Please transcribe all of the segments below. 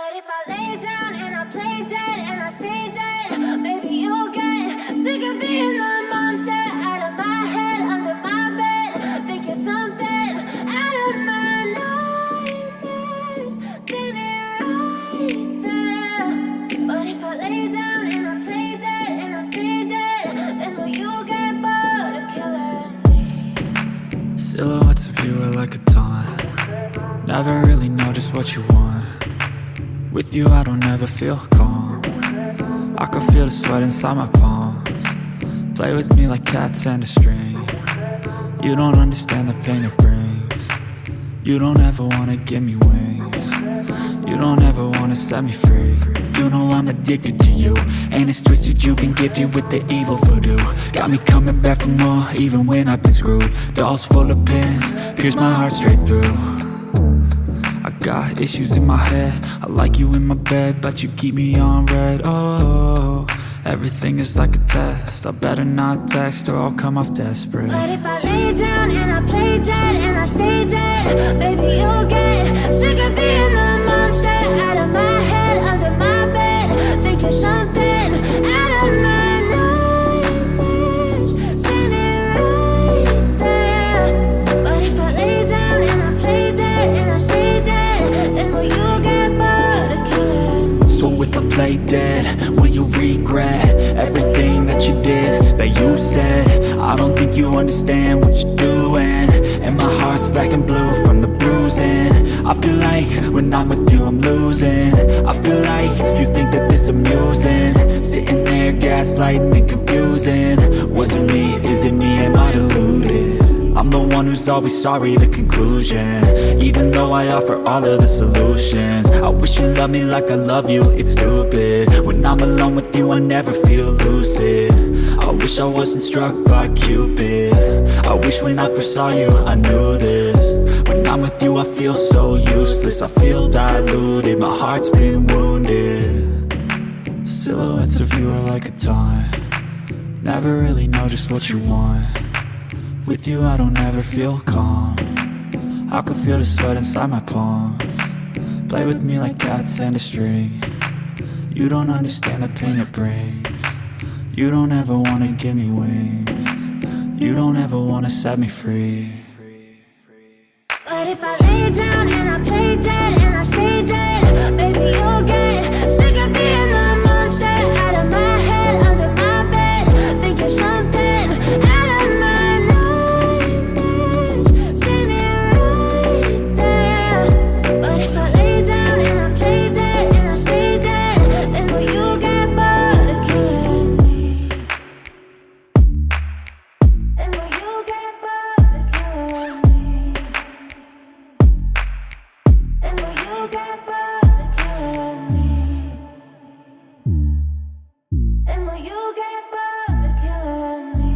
But if I lay down and I play dead and I stay dead, maybe you'll get sick of being the monster out of my head, under my bed, thinking something out of my nightmares, standing right there. But if I lay down and I play dead and I stay dead, then will you get bored of killing me? Silhouettes of you are like a taunt. Never really know just what you want. With you I don't ever feel calm. I can feel the sweat inside my palms. Play with me like cats and a string. You don't understand the pain it brings. You don't ever wanna give me wings. You don't ever wanna set me free. You know I'm addicted to you, and it's twisted, you've been gifted with the evil voodoo. Got me coming back for more, even when I've been screwed. Dolls full of pins, pierce my heart straight through. I got issues in my head, I like you in my bed, but you keep me on red. Oh, everything is like a test, I better not text or I'll come off desperate. But if I lay down and I play dead and I stay dead, baby you'll get sick of being the monster out of my head, under my bed, thinking something out of my nightmares, standing right there. But if I lay down and I play dead and I stay dead, then will you get bored of killing me? So if I play dead, will you regret everything that you did, that you said? I don't think you understand what you're doing, and my heart's black and blue from the bruising. I feel like when I'm with you I'm losing. I feel like you think that this amusing, sitting there gaslighting and confusing. Was it me? Is it me? Am I deluded? I'm the one who's always sorry, the conclusion, even though I offer all of the solutions. I wish you loved me like I love you, it's stupid. When I'm alone with you I never feel lucid. I wish I wasn't struck by Cupid. I wish when I first saw you I knew this. When I'm with you I feel so useless, I feel diluted, my heart's been wounded. Silhouettes of you are like a taunt. Never really know just what you want. With you I don't ever feel calm. I can feel the sweat inside my palms. Play with me like cats and a string. You don't understand the pain it brings. You don't ever wanna give me wings. You don't ever wanna set me free. But if I lay down and I play dead and I stay dead, baby you'll get sick of being the monster out of my head, under my bed, thinking something out of my nightmares, standing right there. But if I lay down and I play dead and I stay dead, then will you get bored of killing me? Then will you get bored of killing me? Then will you get bored of killing me? Then will you get bored of killing me?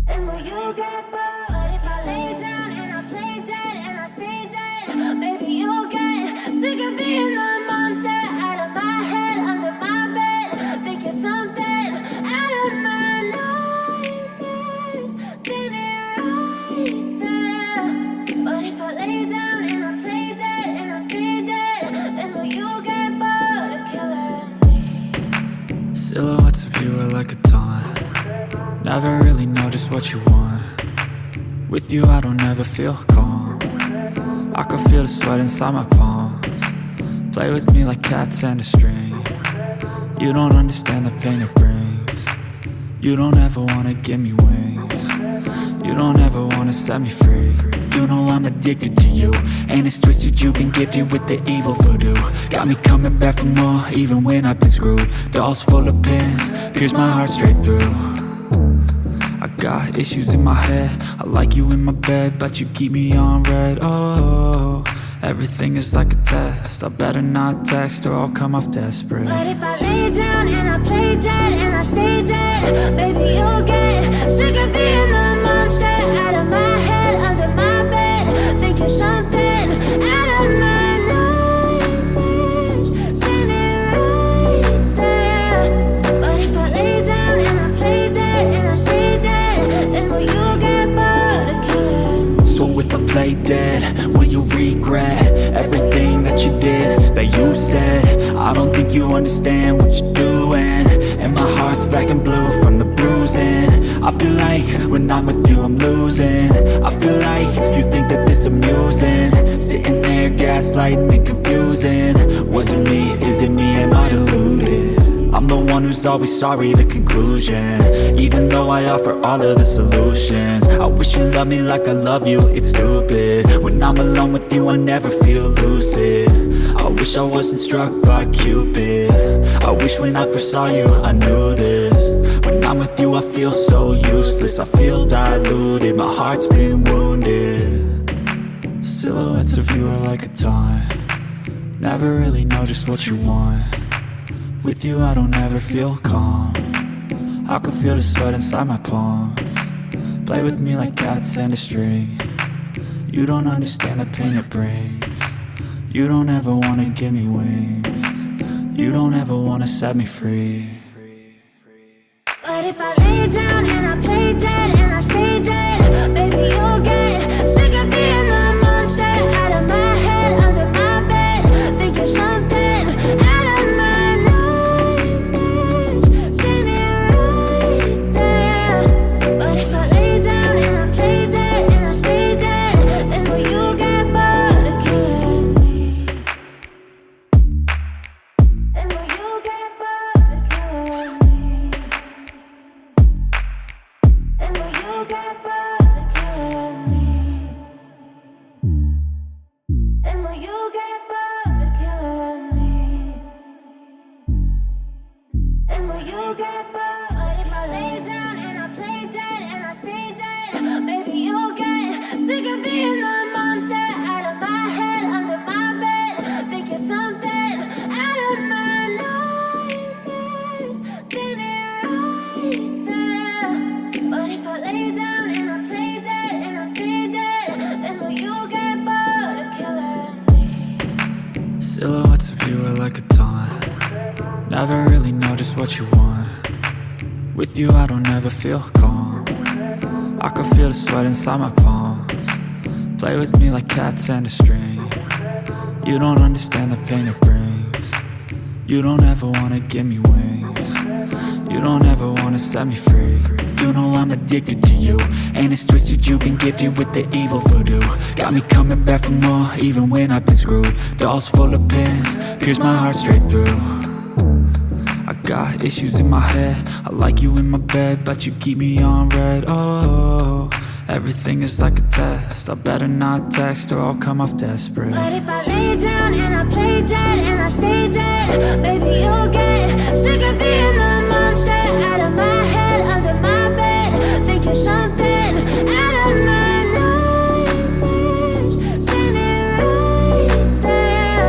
Then will you get bored? But if I lay down and I play dead and I stay dead, baby you'll get sick of being the monster out of my head, under my bed, thinking something out of my nightmares, standing right there. But if I lay down and I play dead and I stay dead, then will you get bored of killing me? Silhouettes of you are like a taunt. Never really know just what you want. With you I don't ever feel calm. I can feel the sweat inside my palms. Play with me like cats and a string. You don't understand the pain it brings. You don't ever wanna give me wings. You don't ever wanna set me free. You know I'm addicted to you, and it's twisted, you've been gifted with the evil voodoo. Got me coming back for more, even when I've been screwed. Dolls full of pins, pierce my heart straight through. I got issues in my head, I like you in my bed, but you keep me on red. Oh, everything is like a test, I better not text or I'll come off desperate. But if I lay down and I play dead and I stay dead, baby you'll get sick of being the monster out of my head, under my bed, thinking something out of my nightmares, standing right there. But if I lay down and I play dead and I stay dead, then will you get bored of killing me? So if I play dead, will you regret everything that you did, that you said. I don't think you understand what you're doing, and my heart's black and blue from the bruising. I feel like when I'm with you I'm losing. I feel like you think that this amusing, sitting there gaslighting and confusing. Was it me? Is it me? Am I deluded? I'm the one who's always sorry, the conclusion. Even though I offer all of the solutions, I wish you loved me like I love you, it's stupid. When I'm alone with you I never feel lucid. I wish I wasn't struck by Cupid. I wish when I first saw you I knew this. When I'm with you I feel so useless, I feel diluted, my heart's been wounded. Silhouettes of you are like a taunt, never really know just what you want. With you I don't ever feel calm, I can feel the sweat inside my palms. Play with me like cats and a string. You don't understand the pain it brings. You don't ever wanna give me wings. You don't ever wanna set me free. But if I lay down and I play dead and I stay dead, baby you'll get sick of being the monster out of my head, under my bed. Think you're something out of my nightmares. See me right there. But if I lay down and I play dead and I stay dead, then will you get bored of killing me? Then will you get bored of killing me? And will you get bored of killing me? And will you get bored of killing me? And will you get bored? But if I lay down and I play dead and I stay dead, baby you'll get sick of being the monster out of my head, under my bed. Think you're something out of my nightmares. See me right there. But if I lay down and I play dead and I stay dead, then will you get bored of killing me? Silhouettes of you are like a taunt, never really know just what you want. With you I don't ever feel calm, I can feel the sweat inside my palms. Play with me like cats and a string. You don't understand the pain it brings. You don't ever wanna give me wings. You don't ever wanna set me free. You know I'm addicted to you, and it's twisted, you've been gifted with the evil voodoo. Got me coming back for more, even when I've been screwed. Dolls full of pins, pierce my heart straight through. I got issues in my head, I like you in my bed, but you keep me on red. Oh, everything is like a test, I better not text or I'll come off desperate. But if I lay down and I play dead and I stay dead, baby you'll get sick of being the monster out of my head, under my bed. Think you're something out of my nightmares. See me right there.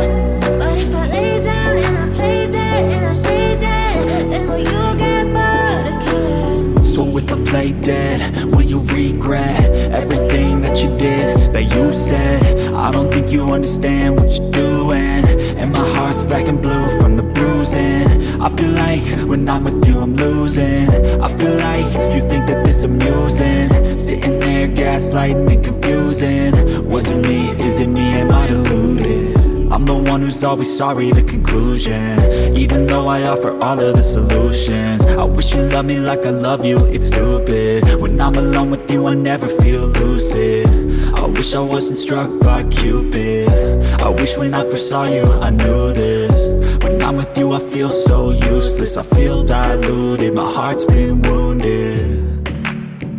But if I lay down and I play dead and I stay dead, then will you get bored of killing me? So if I play dead, will you regret everything that you did, that you said? I don't think you understand what you're doing, and my heart's black and blue from the bruising. I feel like when I'm with you I'm losing. I feel like you think that this amusing, sitting there gaslighting and confusing. Was it me? Is it me? Am I deluded? I'm the one who's always sorry, the conclusion. Even though I offer all of the solutions, I wish you loved me like I love you, it's stupid. When I'm alone with you I never feel lucid. I wish I wasn't struck by Cupid. I wish when I first saw you I knew this. When I'm with you I feel so useless, I feel diluted, my heart's been wounded.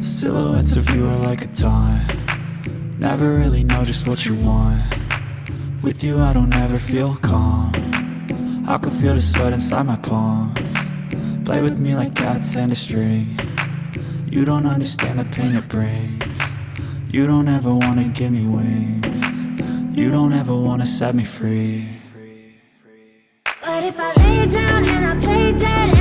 Silhouettes of you are like a taunt, never really know just what you want. With you I don't ever feel calm, I can feel the sweat inside my palms. Play with me like cats and a string. You don't understand the pain it brings. You don't ever wanna give me wings. You don't ever wanna set me free. But if I lay down and I play dead